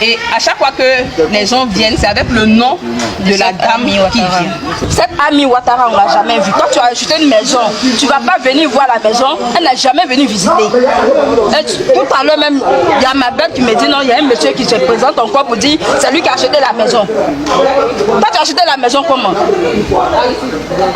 Et à chaque fois que les gens viennent, c'est avec le nom de la dame qui vient. Cette Ami Ouattara, on ne l'a jamais vue. Quand tu as acheté une maison, tu ne vas pas venir voir la maison, elle n'a jamais venu visiter. Et tout à l'heure même, il y a ma belle qui me dit non, il y a un monsieur qui se présente encore pour dire c'est lui qui a acheté la maison. Toi, tu as acheté la maison comment?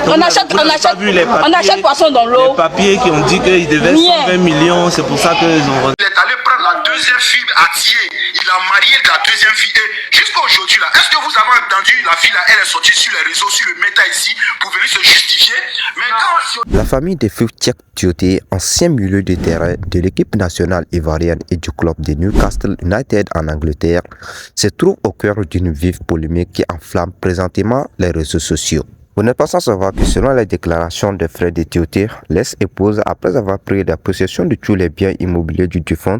On achète poisson dans l'eau. Les papiers qui ont dit qu'ils devaient 120 millions, c'est pour ça qu'ils ont... Il est allé prendre la deuxième fille à Thiers. Il a marié la deuxième fille. Et jusqu'à aujourd'hui, là, est-ce que vous avez entendu la fille là, elle est sortie sur les réseaux, sur le méta ici, pour venir se justifier? Mais quand... La famille de feu Tchèque Tioté, ancien milieu de terrain de l'équipe nationale ivoirienne et du club de Newcastle United en Angleterre, se trouve au cœur d'une vive polémique qui enflamme présentement les réseaux sociaux. Vous n'êtes pas sans savoir que selon les déclarations de Fred de Tioté, l'ex-épouse, après avoir pris la possession de tous les biens immobiliers du défunt,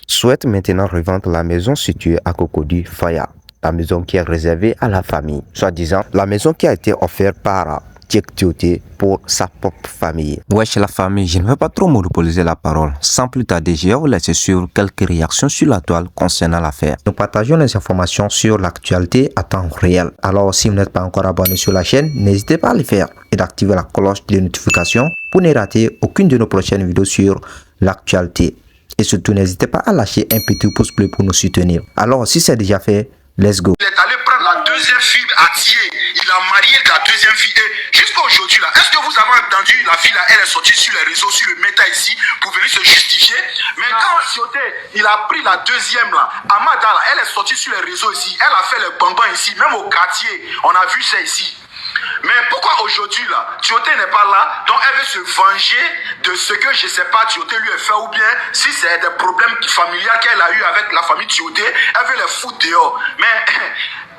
souhaite maintenant revendre la maison située à Cocody Faya, la maison qui est réservée à la famille, soi-disant la maison qui a été offerte par Tchèque Tioté pour sa propre famille. Wesh la famille, je ne vais pas trop monopoliser la parole. Sans plus tarder, je vais vous laisser sur quelques réactions sur la toile concernant l'affaire. Nous partageons les informations sur l'actualité à temps réel. Alors si vous n'êtes pas encore abonné sur la chaîne, n'hésitez pas à le faire et d'activer la cloche de notification pour ne rater aucune de nos prochaines vidéos sur l'actualité. Et surtout, n'hésitez pas à lâcher un petit pouce bleu pour nous soutenir. Alors si c'est déjà fait, let's go. Il est allé prendre la deuxième fille à Thiers. Il a marié la deuxième fille. Et jusqu'à aujourd'hui, là, est-ce que vous avez entendu la fille là, elle est sortie sur les réseaux, sur le méta ici, pour venir se justifier? Mais quand Tioté, il a pris la deuxième là, Amada là, elle est sortie sur les réseaux ici. Elle a fait le bambin ici, même au quartier. On a vu ça ici. Mais pourquoi aujourd'hui là, Tioté n'est pas là, donc elle veut se venger de ce que je sais pas Tioté lui a fait, ou bien si c'est des problèmes familiaux qu'elle a eu avec la famille Tioté, elle veut les foutre dehors. Mais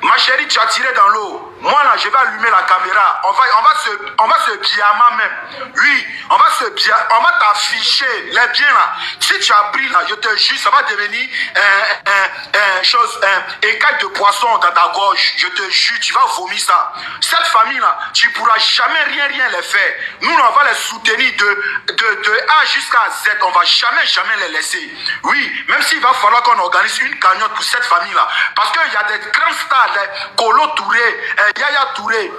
ma chérie, tu as tiré dans l'eau. Moi là, je vais allumer la caméra. On va se biama même. Oui, on va t'afficher les biens là. Si tu as pris là, je te jure, ça va devenir écaille de poisson dans ta gorge. Je te jure, tu vas vomir ça. Cette famille là, tu pourras jamais rien les faire. Nous, on va les soutenir de A jusqu'à Z. On va jamais les laisser. Oui, même s'il va falloir qu'on organise une cagnotte pour cette famille là. Parce qu'il y a des grands stars, Kolo Touré, Yaya Touré,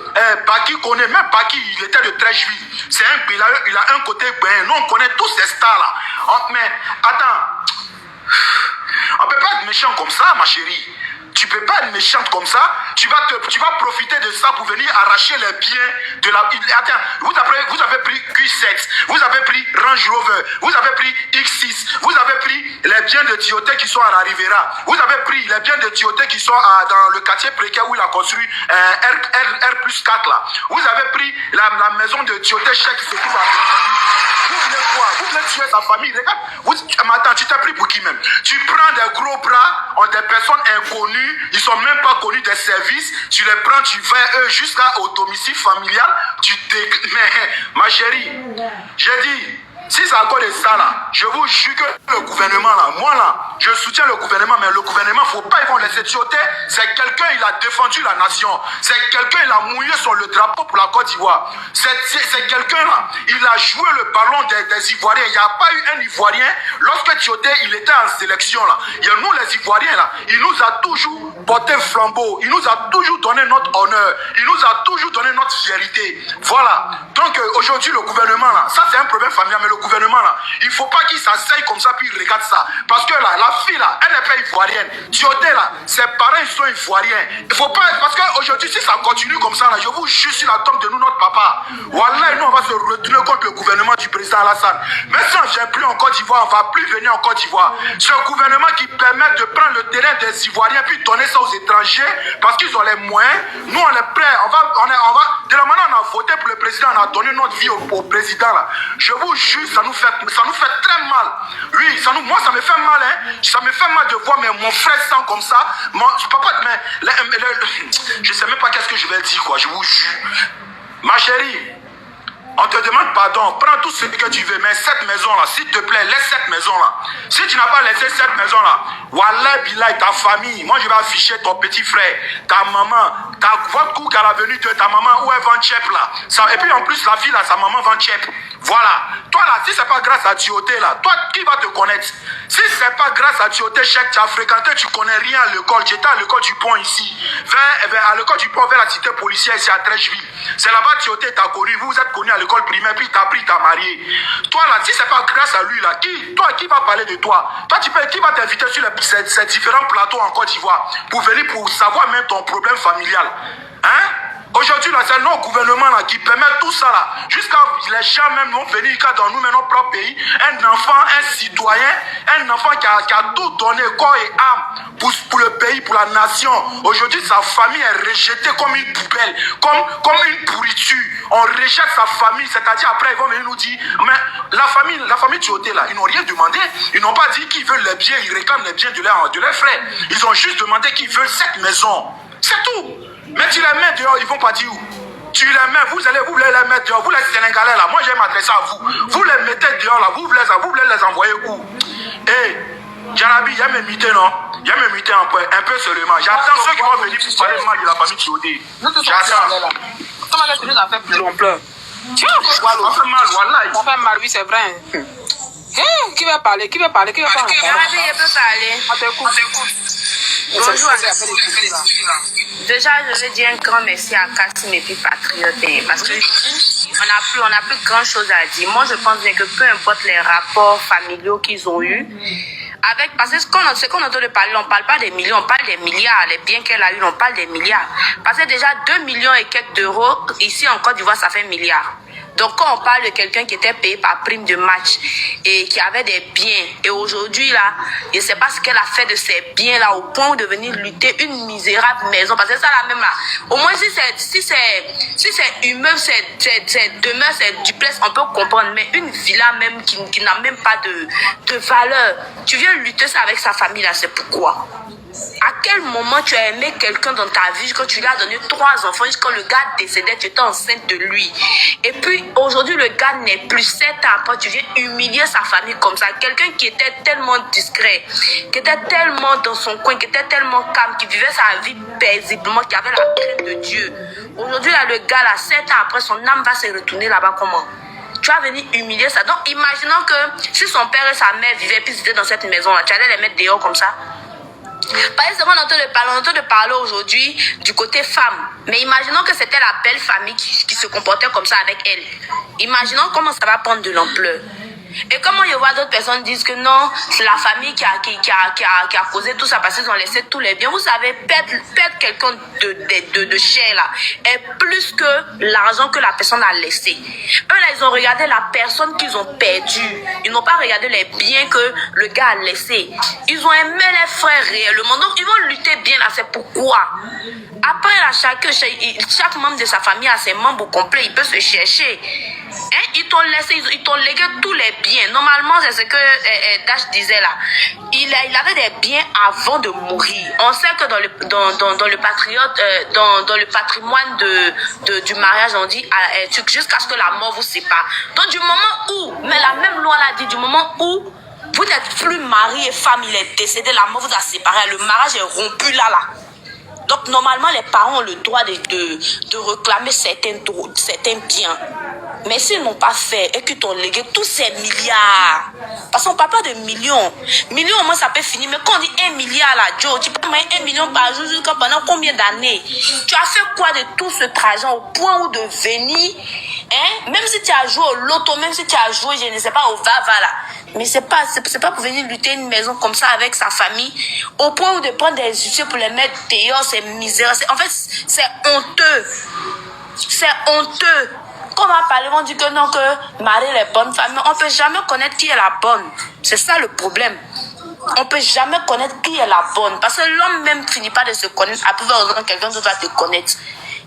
Baki connaît, même Baki, il était de très juif. C'est il a un côté ben. Nous, on connaît tous ces stars là. Mais attends, on peut pas être méchant comme ça, ma chérie. Tu peux pas être méchante comme ça. Tu vas profiter de ça pour venir arracher les biens de la... Attends, vous avez pris Q7, vous avez pris Range Rover, vous avez pris X6, vous avez pris les biens de Tioté qui sont à la Rivera, vous avez pris les biens de Tioté qui sont dans le quartier précaire où il a construit R+4 là. Vous avez pris la maison de Tioté Chèque qui se trouve à... Vous voulez quoi? Vous voulez tuer sa famille? Regarde, attends, tu t'es pris pour qui même? Tu prends des gros bras, des personnes inconnues, ils sont même pas connus des services, tu les prends, tu vas eux jusqu'au domicile familial, mais ma chérie, j'ai dit, si c'est encore de ça là, je vous jure que le gouvernement là, moi là, je soutiens le gouvernement, mais le gouvernement, faut pas ils vont laisser Tioté. C'est quelqu'un, il a défendu la nation. C'est quelqu'un, il a mouillé sur le drapeau pour la Côte d'Ivoire. C'est quelqu'un là, il a joué le ballon des Ivoiriens. Il n'y a pas eu un Ivoirien, lorsque Tioté, il était en sélection là. Il y a nous les Ivoiriens là, il nous a toujours porté flambeau. Il nous a toujours donné notre honneur. Il nous a toujours donné notre fierté. Voilà. Donc aujourd'hui, le gouvernement là, ça c'est un problème familial, mais le gouvernement là, il faut pas qu'il s'asseye comme ça puis il regarde ça. Parce que là, la fille là, elle n'est pas ivoirienne. Tioté là, ses parents ils sont ivoiriens. Il faut pas, parce qu'aujourd'hui si ça continue comme ça là, je vous jure sur la tombe de nous, notre papa. Voilà, nous on va se retourner contre le gouvernement du président Alassane. Mais si on ne vient plus en Côte d'Ivoire, on ne va plus venir en Côte d'Ivoire. Ce gouvernement qui permet de prendre le terrain des Ivoiriens puis donner ça aux étrangers parce qu'ils ont les moyens. Nous on est prêts, on va, de la manière on a voté pour le président, on a donné notre vie au président là. Je vous jure, ça nous fait très mal. Oui, moi ça me fait mal, hein. Ça me fait mal de voir mon frère sang comme ça. Je sais même pas qu'est-ce que je vais dire quoi, je vous jure. Ma chérie, on te demande pardon, prends tout ce que tu veux, mais cette maison-là, s'il te plaît, laisse cette maison-là. Si tu n'as pas laissé cette maison-là, Wallah Billah, ta famille, moi je vais afficher ton petit frère, ta maman, votre couple à la venue de ta maman, où elle vend chep là. Ça, et puis en plus, la fille là, sa maman vend chep. Voilà. Toi là, si c'est pas grâce à Tioté là, toi qui va te connaître? Si c'est pas grâce à Tioté, Cheikh, tu as fréquenté, tu connais rien à l'école. J'étais à l'école du pont ici. À l'école du pont vers la cité policière ici à Trècheville. C'est là-bas Tioté t'a connu. Vous êtes connu à l'école primaire, puis t'as pris, t'as marié. Toi là, si c'est pas grâce à lui là, qui va parler de toi? Toi, qui va t'inviter sur ces différents plateaux en Côte d'Ivoire pour venir pour savoir même ton problème familial? Hein? Aujourd'hui, c'est nos gouvernements là, qui permettent tout ça là. Jusqu'à les gens même vont venir dans nous, dans notre propre pays. Un enfant, un citoyen, un enfant qui a tout donné, corps et âme pour le pays, pour la nation. Aujourd'hui, sa famille est rejetée comme une poubelle, comme une pourriture. On rejette sa famille, c'est-à-dire après ils vont venir nous dire, mais la famille Tioté là, ils n'ont rien demandé. Ils n'ont pas dit qu'ils veulent les biens, ils réclament les biens de leurs frères. Ils ont juste demandé qu'ils veulent cette maison. C'est tout. Mais tu les mets dehors, ils vont partir où? Tu les mets, vous voulez les mettre dehors, vous les Sénégalais là, moi je vais m'adresser à vous. Vous les mettez dehors là, vous voulez les envoyer où? Hé, Jarabi, il y a mes mutés non? Il y a mes mutés un peu seulement. J'attends ceux qui vont venir pour parler mal de la famille Tioté. J'attends. Comment est-ce que tu nous as fait plus l'ampleur? Tiens, ça fait mal, voilà. Ça fait mal, oui, c'est vrai. Qui va parler? Qui va parler? Jarabi, je peux parler. On t'écoute. Bonjour. Déjà, je veux dire un grand merci à Kassim et puis Patriote, parce que on n'a plus grand chose à dire. Moi, je pense bien que peu importe les rapports familiaux qu'ils ont eus, parce que ce qu'on entend de parler, on ne parle pas des millions, on parle des milliards. Les biens qu'elle a eu, on parle des milliards. Parce que déjà 2 millions et quelques d'euros, ici en Côte d'Ivoire, ça fait milliards. Donc quand on parle de quelqu'un qui était payé par prime de match et qui avait des biens, et aujourd'hui là, je ne sais pas ce qu'elle a fait de ces biens là au point de venir lutter une misérable maison, parce que ça la même là, au moins si c'est immeuble, c'est demeure, c'est duplex, on peut comprendre, mais une villa même qui n'a même pas de valeur, tu viens lutter ça avec sa famille là, c'est pourquoi? À quel moment tu as aimé quelqu'un dans ta vie quand tu lui as donné 3 enfants, jusqu'à le gars décédé, tu étais enceinte de lui. Et puis aujourd'hui le gars n'est plus 7 ans après, tu viens humilier sa famille comme ça. Quelqu'un qui était tellement discret, qui était tellement dans son coin, qui était tellement calme, qui vivait sa vie paisiblement, qui avait la crainte de Dieu. Aujourd'hui là, le gars là, 7 ans après, son âme va se retourner là-bas comment? Tu vas venir humilier ça. Donc imaginons que si son père et sa mère vivaient puis ils étaient dans cette maison là, tu allais les mettre dehors comme ça? Par exemple, on entend de parler aujourd'hui du côté femme. Mais imaginons que c'était la belle famille qui se comportait comme ça avec elle. Imaginons comment ça va prendre de l'ampleur. Et comment je vois d'autres personnes disent que non, c'est la famille qui a causé tout ça parce qu'ils ont laissé tous les biens. Vous savez, perdre quelqu'un de chair là est plus que l'argent que la personne a laissé. Eux là, ils ont regardé la personne qu'ils ont perdue. Ils n'ont pas regardé les biens que le gars a laissés. Ils ont aimé les frères réellement. Donc ils vont lutter bien là, c'est pourquoi. Après là, chaque membre de sa famille a ses membres au complet, il peut se chercher. Hein? Ils t'ont légué tous les biens. Normalement, c'est ce que Dash disait là. Il avait des biens avant de mourir. On sait que dans le patriote, dans le patrimoine du mariage, on dit jusqu'à ce que la mort vous sépare. Donc du moment où, mais la même loi l'a dit, du moment où vous n'êtes plus mari et femme, il est décédé, la mort vous a séparé, le mariage est rompu là. Donc normalement, les parents ont le droit de réclamer certains biens. Mais s'ils n'ont pas fait et qu'ils t'ont légué tous ces milliards, parce qu'on ne parle pas de millions. Millions, au moins, ça peut finir. Mais quand on dit 1 milliard, là, Joe, tu peux mettre 1 million par jour jusqu'à pendant combien d'années? Tu as fait quoi de tout ce argent au point où de venir, hein? Même si tu as joué au loto, même si tu as joué, je ne sais pas, au Vava, là. Mais c'est pas pour venir lutter une maison comme ça avec sa famille, au point où de prendre des huissiers pour les mettre dehors, c'est misère. En fait, c'est honteux. C'est honteux. Quand on va parler, on dit que non, que Marie est bonne femme. On ne peut jamais connaître qui est la bonne. C'est ça le problème. On ne peut jamais connaître qui est la bonne. Parce que l'homme même finit pas de se connaître. À plusieurs raisons, quelqu'un d'autre va te connaître.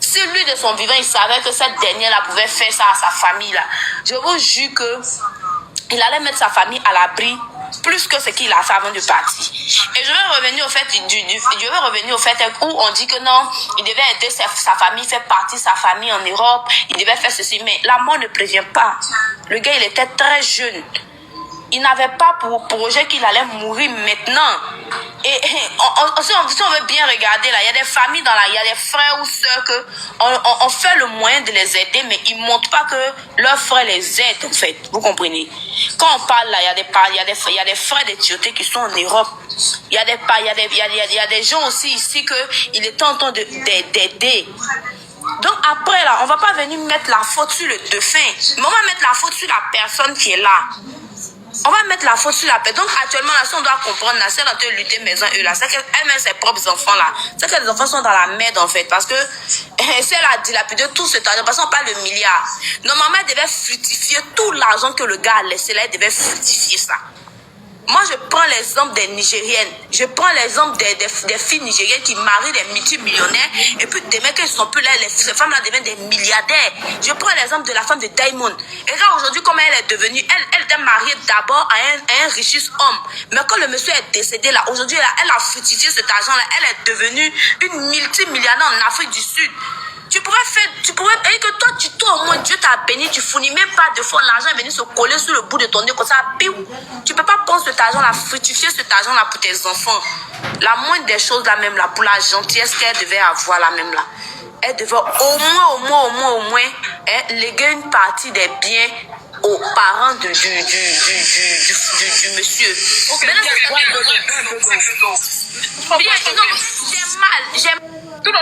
Si lui, de son vivant, il savait que cette dernière-là pouvait faire ça à sa famille, là, je vous jure que il allait mettre sa famille à l'abri plus que ce qu'il a fait avant de partir. Et je vais revenir au fait où on dit que non, il devait aider sa famille, faire partie de sa famille en Europe, il devait faire ceci, mais la mort ne prévient pas. Le gars, il était très jeune. Il n'avait pas pour projet qu'il allait mourir maintenant. Et si on veut bien regarder, là, il y a des familles il y a des frères ou sœurs que on fait le moyen de les aider, mais ils ne montrent pas que leurs frères les aident, en fait. Vous comprenez? Quand on parle là, il y a des frères de Tioté qui sont en Europe. Il y a des gens aussi ici qu'il est en train d'aider. Donc après là, on va pas venir mettre la faute sur le défunt, mais on va mettre la faute sur la personne qui est là. On va mettre la faute sur la personne. Donc actuellement là, si on doit comprendre, là, si on doit lutter maison eux là, c'est qu'elle met ses propres enfants là. C'est que les enfants sont dans la merde en fait, parce que si elle a dilapidé tout cet argent, parce qu'on parle de milliards. Normalement, elle devait fructifier tout l'argent que le gars a laissé là, elle devait fructifier ça. Moi, je prends l'exemple des Nigériennes. Je prends l'exemple des filles nigériennes qui marient des multimillionnaires. Et puis, des mecs qui sont plus là, ces femmes-là deviennent des milliardaires. Je prends l'exemple de la femme de Diamond. Et là, aujourd'hui, comment elle est devenue, elle était mariée d'abord à un richissime homme. Mais quand le monsieur est décédé, là, aujourd'hui, elle a fructifié cet argent-là. Elle est devenue une multimilliardaire en Afrique du Sud. Tu pourrais, et que toi, au moins, Dieu t'a béni, tu fournis même pas de fois, l'argent est venu se coller sur le bout de ton nez, comme ça, piou. Tu peux pas prendre cet argent-là, fructifier cet argent-là pour tes enfants. La moindre des choses, là, même, là, pour la gentillesse qu'elle devait avoir, là, même, là. Elle devait au moins, léguer une partie des biens aux parents du monsieur. Okay, j'aime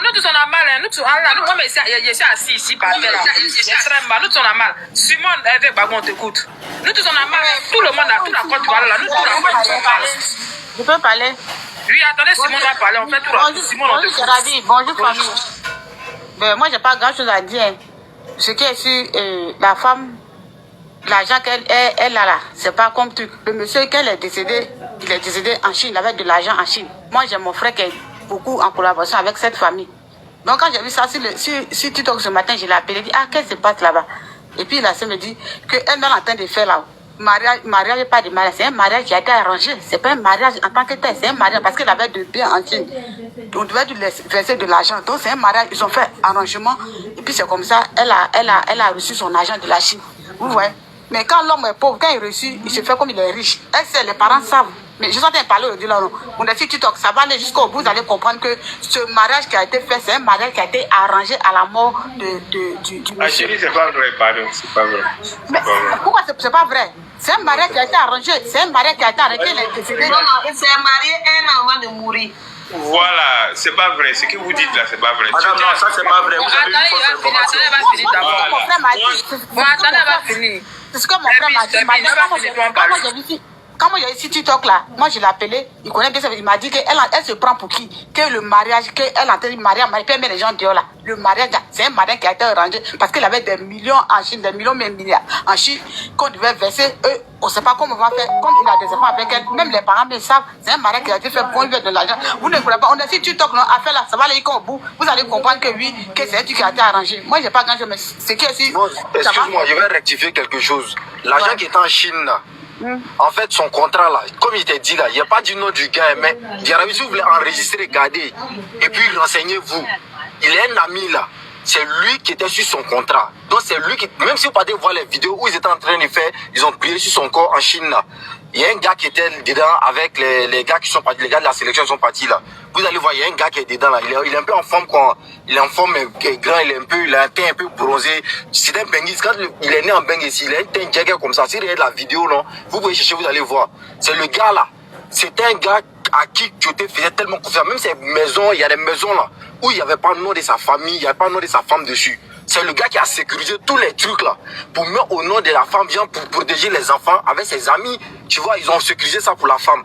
nous tous on a mal, hein. Nous tous, moi, mais je suis assis ici par terre là. J'ai très mal. Nous tous on a mal. Simon, avec Bagon, on t'écoute. Nous tous on a mal. Tout le monde a tout la Côte d'Ivoire là. Nous tous on a mal. Je peux parler? Oui, attendez, Simon va parler. On fait tout là. Simon, on t'écoute. Bonjour famille. Ben, moi, j'ai pas grand chose à dire. Ce qui est sur la femme, l'argent qu'elle a là, c'est pas comme truc. Le monsieur, qu'elle est décédé, il est décédé en Chine, il avait de l'argent en Chine. Moi, j'ai mon frère qui est beaucoup en collaboration avec cette famille. Donc quand j'ai vu ça sur TikTok ce matin, je l'ai appelé, dit, qu'est-ce qui se passe là-bas? Et puis là, ça me dit qu'elle est en train de faire là. Mariage, pas de mariage, c'est un mariage qui a été arrangé. C'est pas un mariage en tant que tel, c'est un mariage parce qu'elle avait de biens en Chine. On devait lui verser de l'argent. Donc c'est un mariage, ils ont fait arrangement. Et puis c'est comme ça, elle a reçu son argent de la Chine. Vous voyez? Mais quand l'homme est pauvre, quand il reçut, il se fait comme il est riche. Elle sait, les parents savent. Mais je suis en train de parler aujourd'hui là, on est sur TikTok, ça va aller jusqu'au bout, vous allez comprendre que ce mariage qui a été fait, c'est un mariage qui a été arrangé à la mort du monsieur. Chérie, c'est pas vrai, pardon, c'est pas vrai. Mais pourquoi c'est pas vrai? C'est un mariage qui a été arrangé, c'est un mariage qui a été arrangé, il est décédé. Non, il s'est marié un an avant de mourir. Voilà, c'est pas vrai, ce que vous dites là, c'est pas vrai. Madame, non, ça c'est pas vrai, vous avez une fausse information. Attendez, va finir d'abord. Mon frère m'a dit. Bon, attendez, va finir. C'est ce que mon frère m'a dit. Quand moi j'ai ici TikTok là, moi je l'ai appelé, il connaît bien ça, il m'a dit qu'elle se prend pour qui? Que le mariage, qu'elle est en train de marier, puis elle met les gens dehors là. Le mariage, c'est un mariage qui a été arrangé parce qu'elle avait des millions en Chine, des millions même milliards en Chine, qu'on devait verser, eux, on ne sait pas comment on va faire, comme il a des enfants avec elle, même les parents le savent, c'est un mariage qui a été fait pour lui de l'argent. Vous ne voulez pas, on est sur TikTok, non, à faire là, ça va aller au bout, vous allez comprendre que oui, que c'est un truc qui a été arrangé. Moi j'ai pas grand chose, mais ce qui est ici. Bon, excuse-moi, je vais rectifier quelque chose. L'argent qui est en Chine là, en fait, son contrat là, comme il t'a dit là, il n'y a pas du nom du gars, mais si vous voulez enregistrer, garder, et puis renseignez-vous. Il est un ami là, c'est lui qui était sur son contrat. Donc c'est lui qui, même si vous partez voir les vidéos où ils étaient en train de faire, ils ont prié sur son corps en Chine là. Il y a un gars qui était dedans avec les gars qui sont partis, les gars de la sélection sont partis là. Vous allez voir, il y a un gars qui est dedans là. Il est un peu en forme quoi. Il est en forme, il est grand, il a un teint un peu bronzé. C'est un benguis. Quand il est né en benguis ici, il a un teint jagger comme ça. Si vous regardez la vidéo là, vous pouvez chercher, vous allez voir. C'est le gars là. C'est un gars à qui Tioté faisait tellement confiance. Même ces maisons, il y a des maisons là où il n'y avait pas le nom de sa famille, il n'y avait pas le nom de sa femme dessus. C'est le gars qui a sécurisé tous les trucs là pour mettre au nom de la femme, bien pour protéger les enfants avec ses amis. Tu vois, ils ont sécurisé ça pour la femme.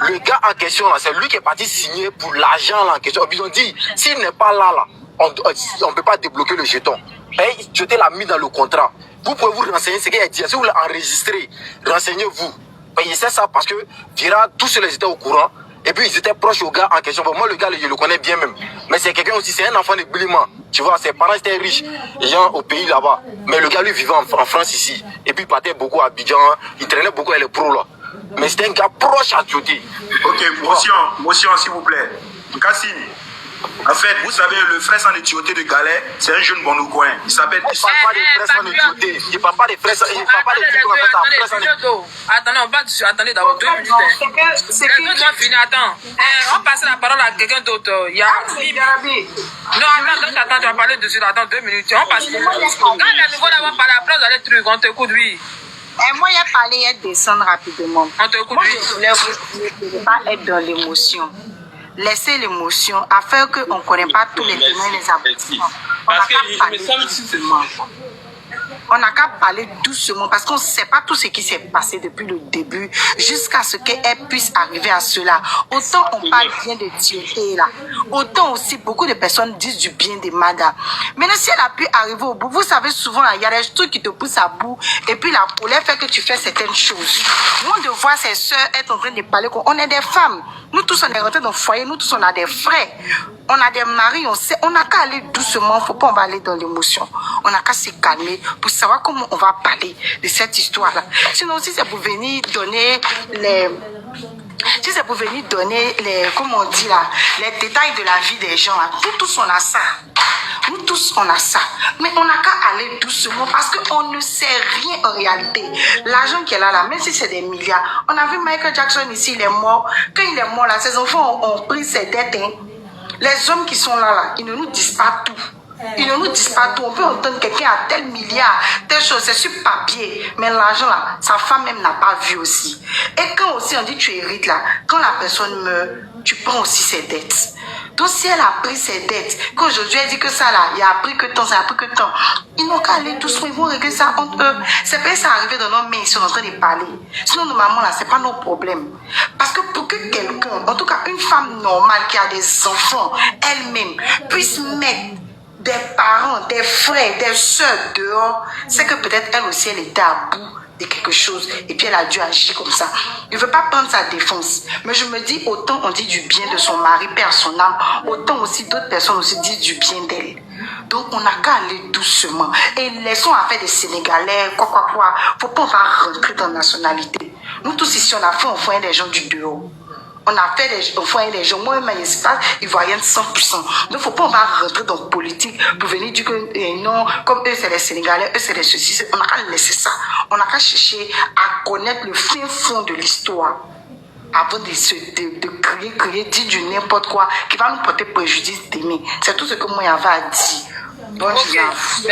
Le gars en question là, c'est lui qui est parti signer pour l'argent là en question. Ils ont dit, s'il n'est pas là, on ne peut pas débloquer le jeton. Et Tioté l'a mis dans le contrat. Vous pouvez vous renseigner ce qu'il a dit. Si vous voulez enregistrer, renseignez-vous. Il sait ça parce que Vira, tous les étaient au courant. Et puis ils étaient proches au gars en question. Bon, moi le gars, je le connais bien même. Mais c'est quelqu'un aussi, c'est un enfant de Biliman. Tu vois, ses parents étaient riches, les gens au pays là-bas. Mais le gars, lui, vivait en France ici. Et puis il partait beaucoup à Abidjan, il traînait beaucoup avec les pros là. Mais c'était un gars proche à Tioté. Ok, motion s'il vous plaît. Cassine, En fait, vous savez, le frère sans étioté de Galet, c'est un jeune bon au coin. Il s'appelle. Je parle pas des frères sans étioté. Je parle pas des frères sans étioté. Je parle pas des frères sans étioté. Attendez, on va attendez d'abord 2 minutes. Les autres ont fini, attends. On passe la parole à quelqu'un d'autre. Il y a non, attends, tu vas parler dessus. Attends 2 minutes. On passe. Quand les nouveaux là vont parler, après, vous allez truc. On t'écoute, oui. Moi, j'ai parlé, il descendre rapidement. On t'écoute, Moi, oui. je voulais vous ne pas être dans l'émotion. Laissez l'émotion afin qu'on ne connaisse pas tous les témoins et les aboutissements. Parce que je me sens doucement. On n'a qu'à parler doucement parce qu'on ne sait pas tout ce qui s'est passé depuis le début jusqu'à ce qu'elle puisse arriver à cela. Autant on parle bien de Tioté là, autant aussi beaucoup de personnes disent du bien de Mada. Maintenant, si elle a pu arriver au bout, vous savez souvent, il y a des trucs qui te poussent à bout et puis la colère fait que tu fais certaines choses. Moi, de voir ses soeurs être en train de parler, on est des femmes. Nous tous, on est rentrés dans le foyer, nous tous, on a des frères. On a des maris, on sait, on n'a qu'à aller doucement, faut pas on va aller dans l'émotion. On n'a qu'à se calmer pour savoir comment on va parler de cette histoire-là. Sinon, si c'est pour venir donner comment on dit là, les détails de la vie des gens, hein, nous tous on a ça. Nous tous on a ça. Mais on n'a qu'à aller doucement parce qu'on ne sait rien en réalité. L'argent qui est là, même si c'est des milliards. On a vu Michael Jackson ici, il est mort. Quand il est mort là, ses enfants ont pris ses dettes. Hein. Les hommes qui sont là, ils ne nous disent pas tout. Ils ne nous disent pas tout. On peut entendre quelqu'un à tel milliard, telle chose, c'est sur papier. Mais l'argent là, sa femme même n'a pas vu aussi. Et quand aussi on dit tu hérites là, quand la personne meurt, tu prends aussi ses dettes. Donc si elle a pris ses dettes, qu'aujourd'hui elle dit que ça là, il a pris que temps, ça a pris que temps, ils n'ont qu'à aller doucement, ils vont régler ça entre eux. C'est pas ça arrivé dans nos mains, ils sont en train de parler. Sinon normalement là, c'est pas nos problèmes. Parce que pour que quelqu'un, en tout cas une femme normale qui a des enfants, elle-même, puisse mettre des parents, des frères, des soeurs dehors, c'est que peut-être elle aussi elle était à bout de quelque chose et puis elle a dû agir comme ça. Je ne veux pas prendre sa défense, mais je me dis autant on dit du bien de son mari, perd son âme, autant aussi d'autres personnes aussi disent du bien d'elle. Donc on n'a qu'à aller doucement et laissons affaire des Sénégalais, quoi. Faut pas on va rentrer dans la nationalité. Nous tous ici on a fait envoyer des gens du dehors. On a fait des gens, moi-même, ils voient rien de 100%. Donc, il ne faut pas on va rentrer dans la politique pour venir dire que non, comme eux, c'est les Sénégalais, eux, c'est les ceci. On n'a qu'à laisser ça. On n'a qu'à chercher à connaître le fin fond de l'histoire avant de crier, dire du n'importe quoi qui va nous porter préjudice demain. C'est tout ce que moi, j'avais à dire. Bonne Ok, merci. Il y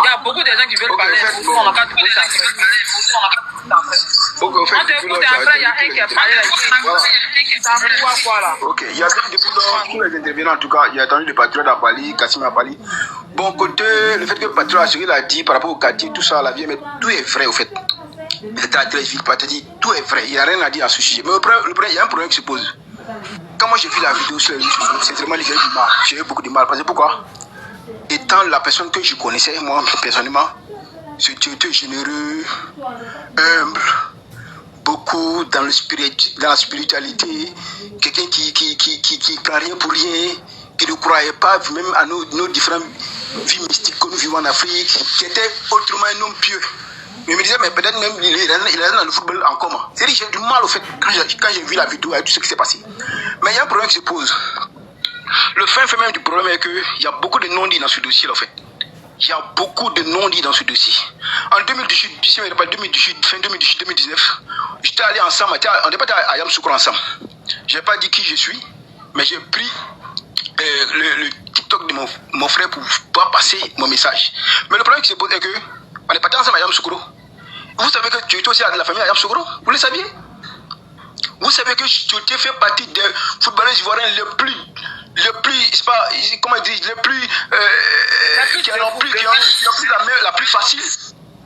a beaucoup de gens qui veulent parler. On a qu'à trouver ça. On t'écoute et après il y a un qui a parlé là. Ok, il y a depuis tous les intervenants en tout cas, il y a attendu le patriote à Bali, Kassim à Bali. Bon côté, le fait que le patriote a assuré l'a dit par rapport au quartier, tout ça, la vie, mais tout est vrai au fait. Tout est vrai, il n'y a rien à dire à ce sujet. Mais il y a un problème qui se pose. Quand moi j'ai vu la vidéo sur les réseaux sociaux, sincèrement, j'ai eu du mal. J'ai eu beaucoup de mal. Parce que pourquoi? Étant la personne que je connaissais, moi personnellement, c'était généreux, humble, beaucoup dans la spiritualité, quelqu'un qui ne croit rien pour rien, qui ne croyait pas même à nos différentes vies mystiques que nous vivons en Afrique, qui était autrement un homme pieux. Mais je me disais, mais peut-être même il est dans le football en coma. C'est-à-dire j'ai du mal au fait quand j'ai vu la vidéo et tout ce qui s'est passé. Mais il y a un problème qui se pose. Le fin fait même du problème est qu'il y a beaucoup de non-dits dans ce dossier en fait. Il y a beaucoup de non-dits dans ce dossier. En 2018, fin 2018-2019, j'étais allé ensemble, on n'est pas allé à Yamoussoukro ensemble. Je n'ai pas dit qui je suis, mais j'ai pris le TikTok de mon frère pour pouvoir passer mon message. Mais le problème qui se pose est que on est parti ensemble à Yamoussoukro. Vous savez que tu étais aussi de la famille à Yamoussoukro? Vous le saviez? Vous savez que tu fait partie des footballeurs ivoiriens les plus comment dire, qui ont pris la plus facile.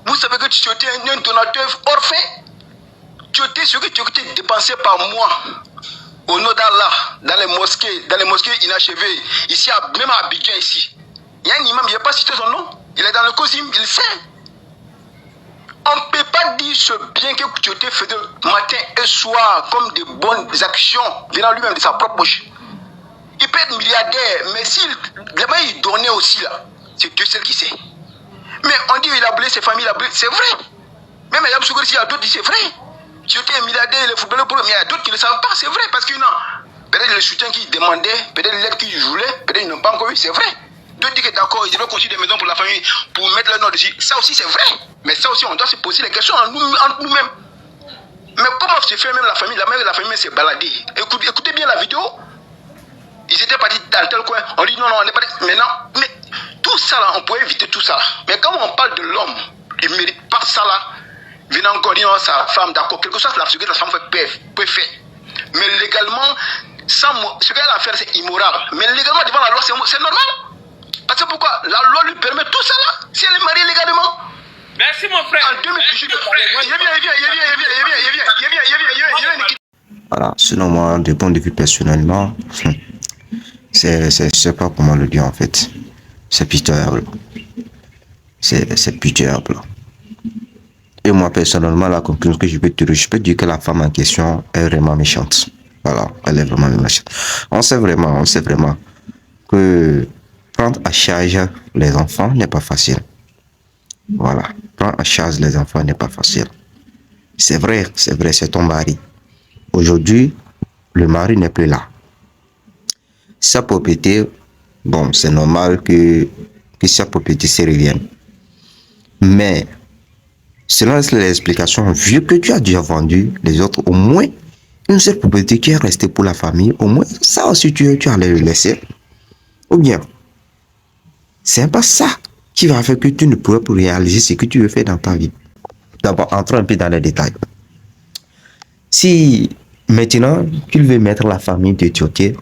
Vous savez que tu étais un donateur orphelin. Tu étais ce que tu étais dépensé par mois au nom d'Allah, dans les mosquées inachevées, ici, même à Abidjan ici. Il y a un imam, je n'ai pas cité son nom, il est dans le COSIM, il sait. On ne peut pas dire ce bien que tu étais fait matin et soir comme de bonnes actions venant lui-même de sa propre poche. Il peut être milliardaire, mais s'il il donnait aussi là, c'est Dieu seul qui sait. Mais on dit qu'il a brûlé ses familles, c'est vrai. Même Yab Soukri, il y a d'autres qui disent c'est vrai. Tu étais un milliardaire, il est footballeur pour eux, mais il y a d'autres qui ne savent pas, c'est vrai, parce qu'il y a peut-être le soutien qu'ils demandaient, peut-être l'aide qu'ils voulaient, peut-être ils n'ont pas encore eu, c'est vrai. D'autres disent que d'accord, ils devaient construire des maisons pour la famille, pour mettre leur nom dessus. Ça aussi, c'est vrai. Mais ça aussi, on doit se poser les questions entre nous-mêmes. Mais comment se fait même la famille? La mère de la famille s'est baladée. Écoutez bien la vidéo. Ils étaient partis dans tel coin. On dit non, on n'est pas. Maintenant, mais tout ça là, on pourrait éviter tout ça là. Mais quand on parle de l'homme, il ne mérite pas ça là. Venant encore dire sa femme, d'accord, quelque chose la femme peut faire. Mais légalement, ce qu'elle a fait, c'est immoral. Mais légalement, devant la loi, c'est normal. Parce que pourquoi? La loi lui permet tout ça là. Si elle est mariée légalement. Merci mon frère. En 2018, Voilà, selon moi, de point de vue personnellement, je sais pas comment le dire en fait. C'est pitoyable. C'est pitoyable. Et moi, personnellement, la conclusion que je peux dire que la femme en question est vraiment méchante. Voilà, elle est vraiment méchante. On sait vraiment que prendre à charge les enfants n'est pas facile. Voilà, prendre à charge les enfants n'est pas facile. C'est vrai, c'est ton mari. Aujourd'hui, le mari n'est plus là. Sa propriété, bon, c'est normal que sa propriété se revienne. Mais, selon les explications, vu que tu as déjà vendu les autres, au moins, une seule propriété qui est restée pour la famille, au moins, ça aussi, tu allais le laisser. Ou bien, c'est pas ça qui va faire que tu ne pourrais pas réaliser ce que tu veux faire dans ta vie. D'abord, entrons un peu dans les détails. Si maintenant, tu veux mettre la famille de Tioté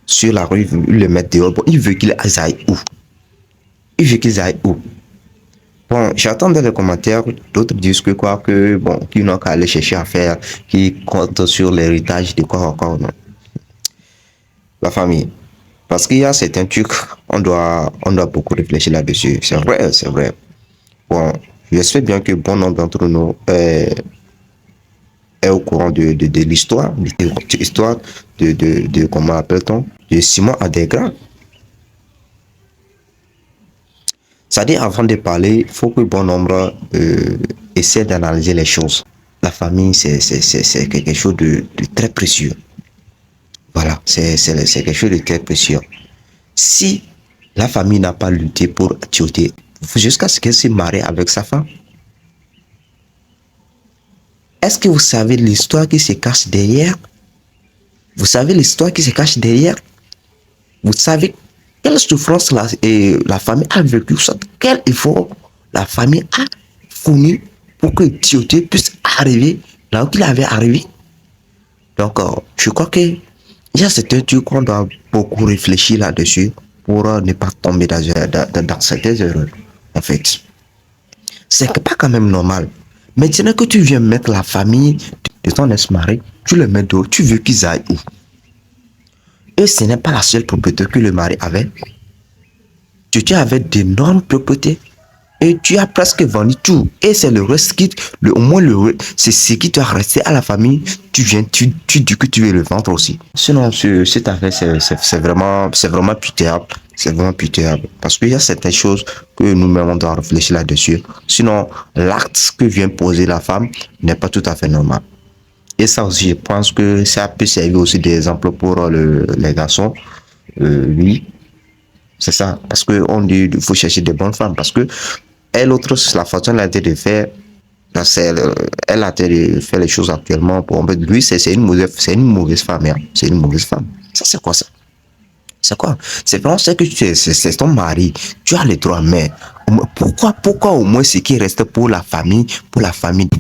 sur la rue, il le mettre dehors, bon, il veut qu'ils aillent où? Il veut qu'ils aillent où? Bon, j'attends dans les commentaires, d'autres disent que quoi, que bon, qu'ils n'ont qu'à aller chercher à faire, qui comptent sur l'héritage de quoi encore, non. La famille. Parce qu'il y a certains trucs, on doit beaucoup réfléchir là-dessus. C'est vrai, c'est vrai. Bon, j'espère bien que bon nombre d'entre nous est au courant de l'histoire, de comment appelle-t-on, de Simon Adégra. C'est-à-dire, avant de parler, il faut que bon nombre essaie d'analyser les choses. La famille, c'est quelque chose de très précieux. Voilà, c'est quelque chose de très précieux. Si la famille n'a pas lutté pour Tioté, jusqu'à ce qu'elle se marie avec sa femme, est-ce que vous savez l'histoire qui se cache derrière? Vous savez l'histoire qui se cache derrière? Vous savez quelle souffrance la famille a vécu, quel effort la famille a fourni pour que Tioté puisse arriver là où il avait arrivé? Donc, je crois que il y a certains trucs qu'on doit beaucoup réfléchir là-dessus pour ne pas tomber dans certaines erreurs. En fait, c'est pas quand même normal. Maintenant que tu viens mettre la famille de ton ex-mari, tu le mets dehors, tu veux qu'ils aillent où? Et ce n'est pas la seule propriété que le mari avait. Tu avais d'énormes propriétés. Et tu as presque vendu tout. Et c'est le reste qui, au moins c'est ce qui doit rester à la famille. Tu dis que tu veux le vendre aussi. Sinon, cette affaire, c'est vraiment pitoyable. C'est vraiment pitoyable. Parce qu'il y a certaines choses que nous-mêmes, on doit réfléchir là-dessus. Sinon, l'acte que vient poser la femme n'est pas tout à fait normal. Et ça aussi, je pense que ça peut servir aussi d'exemple pour les garçons. Oui, c'est ça. Parce qu'on dit qu'il faut chercher des bonnes femmes. Parce que elle, autre, la façon elle a été de faire, elle a été de faire les choses actuellement. Pour lui, c'est une mauvaise femme. Hein. C'est une mauvaise femme. Ça, c'est quoi ça? C'est quoi? C'est vraiment ce que c'est ton mari. Tu as les droits, mais pourquoi au moins ce qui reste pour la famille,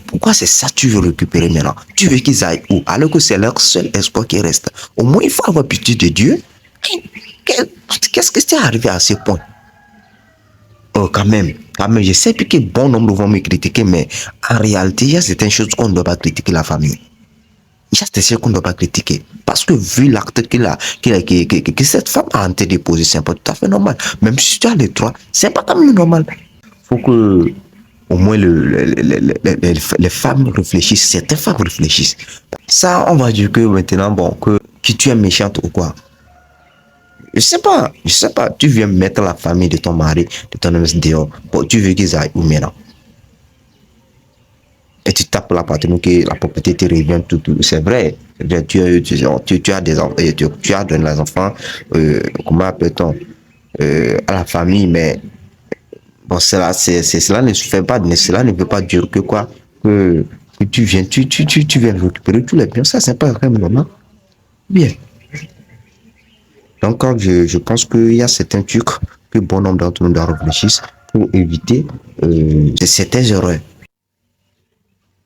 pourquoi c'est ça que tu veux récupérer maintenant? Tu veux qu'ils aillent où? Alors que c'est leur seul espoir qui reste. Au moins, il faut avoir pitié de Dieu. Qu'est-ce que c'est arrivé à ce point? Oh, quand même, je sais que bon nombre vont me critiquer, mais en réalité, il y a certaines choses qu'on ne doit pas critiquer la famille. Il y a certaines choses qu'on ne doit pas critiquer. Parce que vu l'acte que cette femme a déposé, c'est pas tout à fait normal. Même si tu as les droits, c'est pas quand même normal. Il faut que, au moins, les femmes réfléchissent, certaines femmes réfléchissent. Ça, on va dire que maintenant, bon, que tu es méchante ou quoi. Je sais pas, tu viens mettre la famille de ton mari, de ton homme dehors, bon, tu veux qu'ils aillent où maintenant? et tu tapes la partie que la propriété te revient tout. C'est vrai. Tu as des enfants, tu as donné les enfants, comment appelle-t-on, à la famille, mais bon, cela ne se fait pas, cela ne veut pas dire que quoi, que tu viens récupérer tous les biens. Ça, c'est pas vraiment normal. Bien. Donc, je pense qu'il y a certains trucs que bon nombre d'entre nous doivent réfléchir pour éviter certaines erreurs.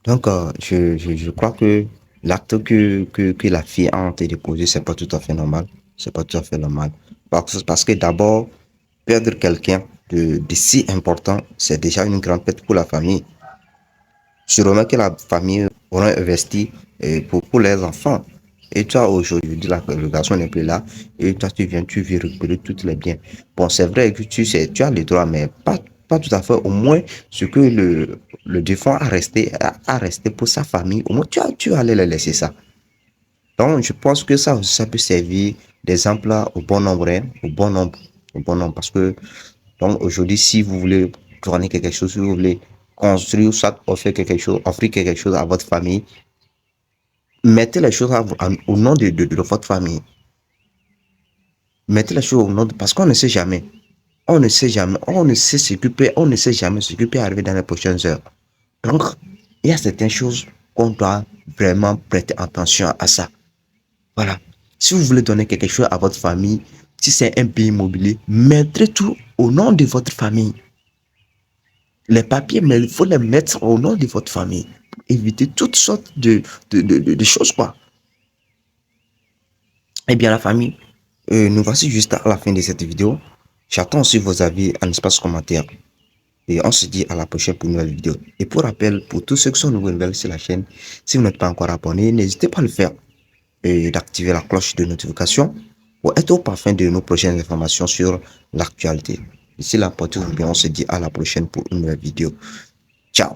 Donc, je crois que l'acte que la fille a déposé, c'est pas tout à fait normal. C'est pas tout à fait normal. Parce que d'abord, perdre quelqu'un de si important, c'est déjà une grande perte pour la famille. Sûrement que la famille aura investi pour les enfants. Et toi, aujourd'hui, le garçon n'est plus là. Et toi, tu viens récupérer tous les biens. Bon, c'est vrai que tu as les droits, mais pas tout à fait. Au moins, ce que le défunt a resté pour sa famille, au moins, tu allais le laisser ça. Donc, je pense que ça peut servir d'exemple au bon nombre, hein, au bon nombre. Parce que, donc, aujourd'hui, si vous voulez tourner quelque chose, si vous voulez construire, soit offrir quelque chose à votre famille, mettez les choses au nom de votre famille. Mettez les choses au nom parce qu'on ne sait jamais. On ne sait jamais ce qui peut arriver dans les prochaines heures. Donc, il y a certaines choses qu'on doit vraiment prêter attention à ça. Voilà. Si vous voulez donner quelque chose à votre famille, si c'est un bien immobilier, mettez tout au nom de votre famille. Les papiers, mais il faut les mettre au nom de votre famille. Pour éviter toutes sortes de choses, quoi. Eh bien, la famille, nous voici juste à la fin de cette vidéo. J'attends aussi vos avis en espace commentaire. Et on se dit à la prochaine pour une nouvelle vidéo. Et pour rappel, pour tous ceux qui sont nouveaux sur la chaîne, si vous n'êtes pas encore abonné, n'hésitez pas à le faire. Et d'activer la cloche de notification pour être au parfum de nos prochaines informations sur l'actualité. D'ici là, portez-vous bien. On se dit à la prochaine pour une nouvelle vidéo. Ciao.